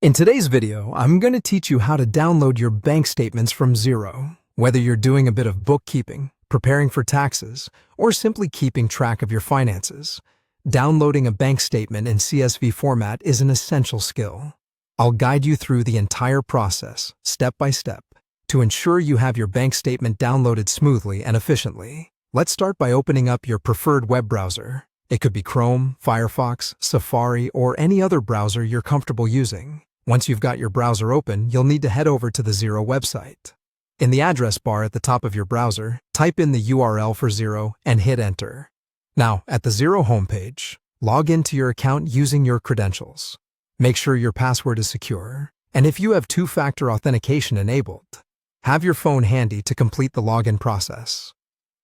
In today's video, I'm going to teach you how to download your bank statements from Xero. Whether you're doing a bit of bookkeeping, preparing for taxes, or simply keeping track of your finances, downloading a bank statement in CSV format is an essential skill. I'll guide you through the entire process, step by step, to ensure you have your bank statement downloaded smoothly and efficiently. Let's start by opening up your preferred web browser. It could be Chrome, Firefox, Safari, or any other browser you're comfortable using. Once you've got your browser open, you'll need to head over to the Xero website. In the address bar at the top of your browser, type in the URL for Xero and hit enter. Now, at the Xero homepage, log into your account using your credentials. Make sure your password is secure, and if you have two-factor authentication enabled, have your phone handy to complete the login process.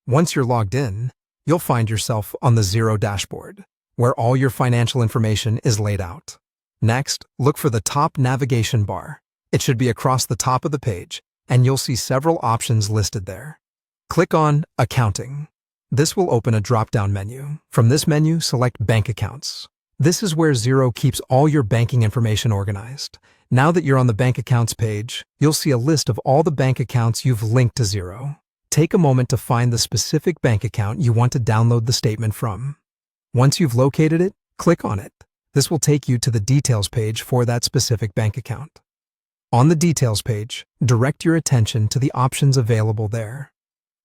Once you're logged in, you'll find yourself on the Xero dashboard, where all your financial information is laid out. Next, look for the top navigation bar. It should be across the top of the page, and you'll see several options listed there. Click on Accounting. This will open a drop-down menu. From this menu, select Bank Accounts. This is where Xero keeps all your banking information organized. Now that you're on the Bank Accounts page, you'll see a list of all the bank accounts you've linked to Xero. Take a moment to find the specific bank account you want to download the statement from. Once you've located it, click on it. This will take you to the Details page for that specific bank account. On the Details page, direct your attention to the options available there.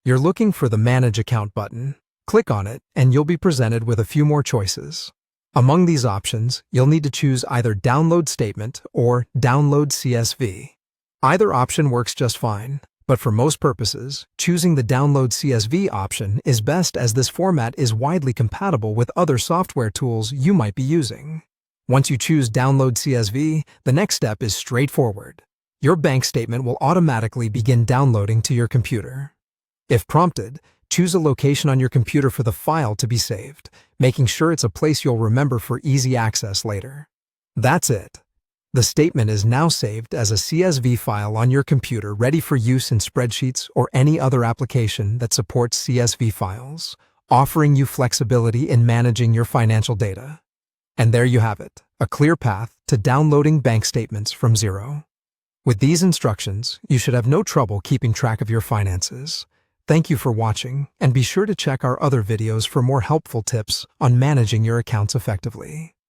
You're looking for the Manage Account button. Click on it, and you'll be presented with a few more choices. Among these options, you'll need to choose either Download Statement or Download CSV. Either option works just fine, but for most purposes, choosing the Download CSV option is best as this format is widely compatible with other software tools you might be using. Once you choose Download CSV, the next step is straightforward. Your bank statement will automatically begin downloading to your computer. If prompted, choose a location on your computer for the file to be saved, making sure it's a place you'll remember for easy access later. That's it. The statement is now saved as a CSV file on your computer, ready for use in spreadsheets or any other application that supports CSV files, offering you flexibility in managing your financial data. And there you have it, a clear path to downloading bank statements from Xero. With these instructions, you should have no trouble keeping track of your finances. Thank you for watching, and be sure to check our other videos for more helpful tips on managing your accounts effectively.